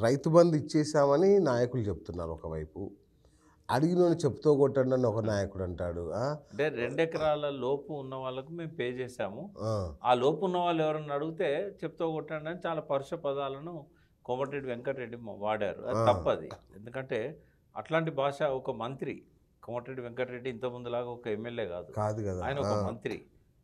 రైతు బంధు ఇచ్చేసామని నాయకులు చెప్తున్నారు ఒకవైపు. అడిగినోడిని చెప్తూ కొట్టండి అని ఒక నాయకుడు అంటాడు. అంటే 2 ఎకరాల లోపు ఉన్న వాళ్ళకు మేము పే చేశాము. ఆ! ఆ లోపు ఉన్న వాళ్ళు ఎవరన్నా అడిగితే చెప్తూ కొట్టండి అని చాలా పరుష పదాలను కోమటిరెడ్డి వెంకటరెడ్డి వాడారు. అది ఆ! తప్పది. ఎందుకంటే అట్లాంటి భాష ఒక మంత్రి కోమటిరెడ్డి వెంకటరెడ్డి ఇంతకుముందులాగా ఒక ఎమ్మెల్యే కాదు. కాదు కదా! ఆయన ఒక మంత్రి.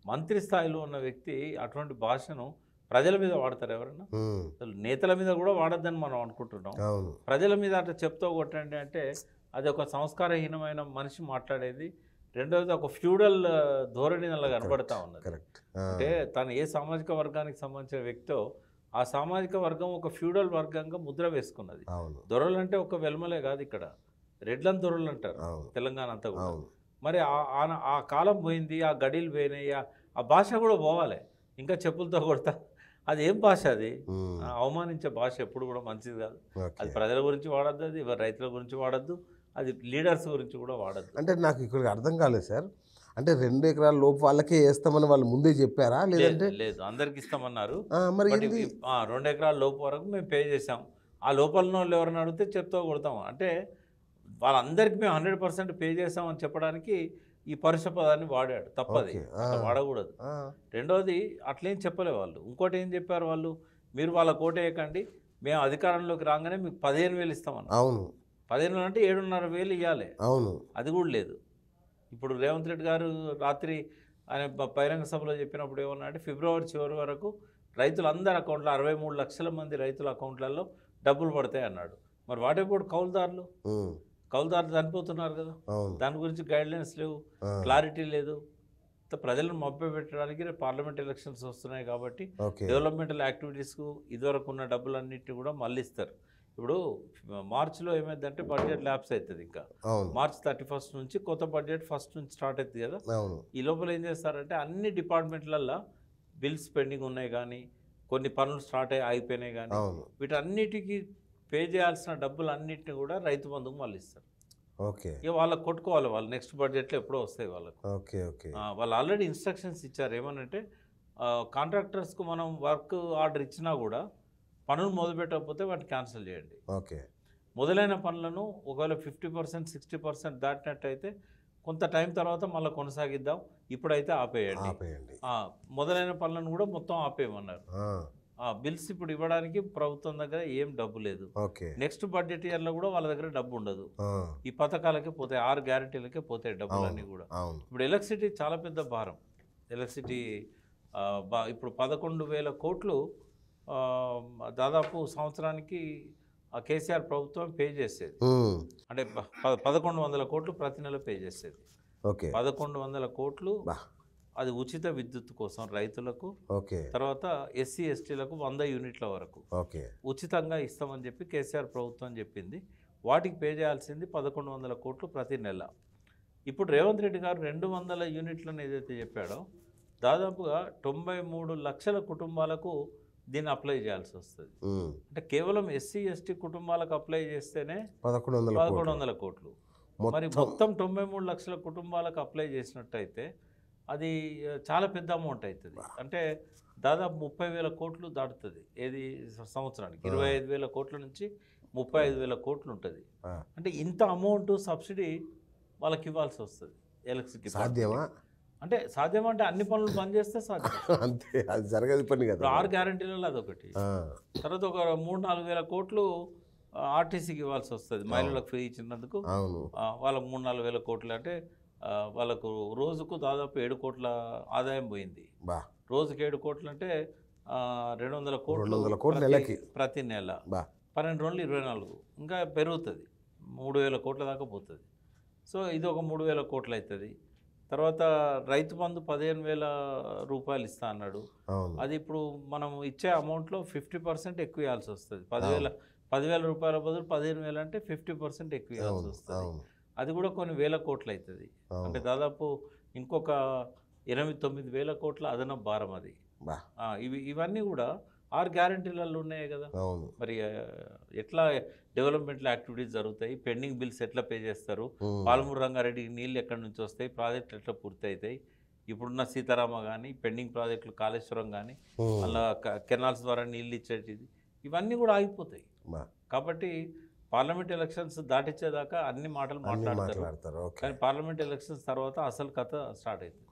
మంత్రి స్థాయిలో ఉన్న వ్యక్తి అటువంటి భాషను ప్రజల మీద వాడతారు ఎవరన్నా? హ్మ్. అసలు నేతల మీద కూడా వాడొద్దని మనం అనుకుంటున్నాం. అవును. ప్రజల మీద అట్లా చెప్తూ కొట్టండి అంటే అది ఒక సంస్కారహీనమైన మనిషి మాట్లాడేది. రెండోది ఒక ఫ్యూడల్ ధోరణి అలా కనబడతా ఉన్నది. కరెక్ట్. అంటే తను ఏ సామాజిక వర్గానికి సంబంధించిన వ్యక్తో ఆ సామాజిక వర్గం ఒక ఫ్యూడల్ వర్గంగా ముద్ర వేసుకున్నది. అవును. దొరలు అంటే ఒక వెల్మలే కాదు, ఇక్కడ రెడ్లను దొరలు అంటారు అవును. తెలంగాణ అంతా కూడా. అవును. మరి ఆ కాలం పోయింది, ఆ గడీలు పోయినాయి, ఆ భాష కూడా పోవాలి. ఇంకా చెప్పులతో కొడతా అది ఏం భాష అది? హ్మ్. అవమానించే భాష ఎప్పుడు కూడా మంచిది కాదు. అది ఓకే. ప్రజల గురించి వాడద్దు, అది రైతుల గురించి వాడద్దు, అది లీడర్స్ గురించి కూడా వాడద్దు. అంటే నాకు ఇక్కడ అర్థం కాలేదు సార్. అంటే 2 ఎకరాల లోపు వాళ్ళకే ఏస్తామని వాళ్ళు ముందే చెప్పారా? లేదు లేదంటే లేదు, అందరికి ఇస్తామన్నారు. మరి బట్ ఏంది? 2 ఎకరాల లోపు వరకు మేము పే చేసాం. ఆ లోపల వాళ్ళు ఎవరైనా అడిగితే చెప్తూ కొడతాం. అంటే వాళ్ళందరికీ మేము 100% పే చేసామని చెప్పడానికి ఈ పరుష పదాన్ని వాడాడు. తప్పది, ఓకే. అట్లా వాడకూడదు. ఆ! రెండోది అట్లేం చెప్పలే వాళ్ళు. ఇంకోటి ఏం చెప్పారు వాళ్ళు, మీరు వాళ్ళ కోటేయకండి, మేము అధికారంలోకి రాగానే మీకు 15,000 ఇస్తామన్నారు. అవును. 15,000 అంటే 7,500 ఇవ్వాలి. అవును. అది కూడా లేదు. ఇప్పుడు రేవంత్ రెడ్డి గారు రాత్రి ఆయన బహిరంగ సభలో చెప్పినప్పుడు ఏమన్నా అంటే ఫిబ్రవరి చివరి వరకు రైతులందరి అకౌంట్లో 63 లక్షల మంది రైతుల అకౌంట్లలో డబ్బులు పడతాయి అన్నాడు. మరి వాటేప్పుడు కౌలుదారులు హ్మ్. కౌలుదారులు చనిపోతున్నారు కదా, అవును. దాని గురించి గైడ్లైన్స్ లేవు, ఆ! క్లారిటీ లేదు. ప్రజలను మభ్యపెట్టడానికి రేపు పార్లమెంట్ ఎలక్షన్స్ వస్తున్నాయి కాబట్టి ఓకే. డెవలప్మెంటల్ యాక్టివిటీస్కు ఇదివరకు ఉన్న డబ్బులన్నింటినీ కూడా మళ్ళీ ఇస్తారు. ఇప్పుడు మార్చిలో ఏమైందంటే బడ్జెట్ ల్యాప్స్ అవుతుంది. ఇంకా అవును. మార్చ్ 31 నుంచి కొత్త బడ్జెట్ ఫస్ట్ నుంచి స్టార్ట్ అవుతుంది కదా. అవును. ఈ లోపల ఏం చేస్తారంటే అన్ని డిపార్ట్మెంట్లల్లో బిల్స్ పెండింగ్ ఉన్నాయి కానీ, కొన్ని పనులు స్టార్ట్ అయిపోయినాయి కానీ, అవును. వీటన్నిటికీ పే చేయాల్సిన డబ్బులు అన్నిటిని కూడా రైతు బంధుకు మళ్ళీ ఇస్తారు. ఓకే. ఇక వాళ్ళకి కొట్టుకోవాలి, వాళ్ళు నెక్స్ట్ బడ్జెట్లో ఎప్పుడో వస్తాయి వాళ్ళకు. ఓకే. ఓకే. వాళ్ళు ఆల్రెడీ ఇన్స్ట్రక్షన్స్ ఇచ్చారు. ఏమనంటే కాంట్రాక్టర్స్కు మనం వర్క్ ఆర్డర్ ఇచ్చినా కూడా పనులు మొదలుపెట్టకపోతే వాటిని క్యాన్సిల్ చేయండి. ఓకే. మొదలైన పనులను ఒకవేళ 50% 60% దాటినట్టయితే కొంత టైం తర్వాత మళ్ళీ కొనసాగిద్దాం, ఇప్పుడైతే ఆపేయండి. ఆపేయండి. మొదలైన పనులను కూడా మొత్తం ఆపేయమన్నారు. ఆ! బిల్స్ ఇప్పుడు ఇవ్వడానికి ప్రభుత్వం దగ్గర ఏం డబ్బు లేదు. ఓకే. నెక్స్ట్ బడ్జెట్ ఇయర్లో కూడా వాళ్ళ దగ్గర డబ్బు ఉండదు. ఆ! ఈ పథకాలకే పోతాయి, 6 గ్యారెంటీలకే పోతాయి డబ్బులన్నీ కూడా. అవును. ఇప్పుడు ఎలక్ట్రిసిటీ చాలా పెద్ద భారం. ఎలక్ట్రిసిటీ ఇప్పుడు 11,000 కోట్లు దాదాపు సంవత్సరానికి కేసీఆర్ ప్రభుత్వం పే చేసేది. హ్మ్. అంటే 1,100 కోట్లు ప్రతి నెల పే చేసేది. ఓకే. 1,100 కోట్లు బా! అది ఉచిత విద్యుత్ కోసం రైతులకు, ఓకే. తర్వాత ఎస్సీ ఎస్టీలకు 100 యూనిట్ల వరకు ఓకే. ఉచితంగా ఇస్తామని చెప్పి కేసీఆర్ ప్రభుత్వం చెప్పింది. వాటికి పే చేయాల్సింది 1,100 కోట్లు ప్రతి నెల. ఇప్పుడు రేవంత్ రెడ్డి గారు 200 యూనిట్లను ఏదైతే చెప్పాడో దాదాపుగా 93 లక్షల కుటుంబాలకు దీన్ని అప్లై చేయాల్సి వస్తుంది. హ్మ్. అంటే కేవలం ఎస్సీ ఎస్టీ కుటుంబాలకు అప్లై చేస్తేనే 1100 కోట్లు. మరి మొత్తం 93 లక్షల కుటుంబాలకు అప్లై చేసినట్టయితే అది చాలా పెద్ద అమౌంట్ అవుతుంది. అంటే దాదాపు 30,000 కోట్లు దాటుతుంది. ఏది సంవత్సరానికి 25,000 కోట్ల నుంచి 35,000 కోట్లు ఉంటుంది. అంటే ఇంత అమౌంట్ సబ్సిడీ వాళ్ళకి ఇవ్వాల్సి వస్తుంది ఎలక్ట్రిసిటీ. సాధ్యమా? అంటే సాధ్యమంటే అన్ని పనులు బంద్ చేస్తే సాధ్యం. అంతే, అది జరగదు పని కదా. 6 గ్యారెంటీలలో అదొకటి. తర్వాత ఒక 3-4 వేల కోట్లు ఆర్టీసీకి ఇవ్వాల్సి వస్తుంది మహిళలకు ఫ్రీ ఇచ్చినందుకు. వాళ్ళకు 3-4 వేల కోట్లు అంటే వాళ్ళకు రోజుకు దాదాపు 7 కోట్ల ఆదాయం పోయింది. రోజుకి 7 కోట్లు అంటే 200 కోట్లు నెలకి ప్రతి నెల. 12 రోజులు 24, ఇంకా పెరుగుతుంది, 3,000 కోట్ల దాకా పోతుంది. సో ఇది ఒక 3,000 కోట్లు అవుతుంది. తర్వాత రైతు బంధు 15,000 రూపాయలు ఇస్తా అన్నాడు. అది ఇప్పుడు మనం ఇచ్చే అమౌంట్లో 50% ఎక్కువ ఇవ్వాల్సి వస్తుంది. 10,000 రూపాయల బదులు 15,000 అంటే 50% ఎక్కువ ఇవ్వాల్సి వస్తుంది. అది కూడా కొన్ని వేల కోట్లు అవుతుంది. అంటే దాదాపు ఇంకొక 8-9 వేల కోట్ల అదనపు భారం అది. ఇవన్నీ కూడా 6 గ్యారెంటీలలో ఉన్నాయి కదా. మరి ఎట్లా డెవలప్మెంట్లో యాక్టివిటీస్ జరుగుతాయి, పెండింగ్ బిల్స్ ఎట్లా పే చేస్తారు, పాలమూరు రంగారెడ్డికి నీళ్ళు ఎక్కడి నుంచి వస్తాయి, ప్రాజెక్టులు ఎట్లా పూర్తి అవుతాయి, ఇప్పుడున్న సీతారామ కానీ పెండింగ్ ప్రాజెక్టులు కాళేశ్వరం కానీ అలా కెనాల్స్ ద్వారా నీళ్ళు ఇచ్చేటిది, ఇవన్నీ కూడా ఆగిపోతాయి. బా కాబట్టి పార్లమెంట్ ఎలక్షన్స్ దాటించేదాకా అన్ని మాటలు అన్నీ మాట్లాడతారు. మాట్లాడతారు. ఓకే. కానీ పార్లమెంట్ ఎలక్షన్స్ తర్వాత అసలు కథ స్టార్ట్ అవుతుంది.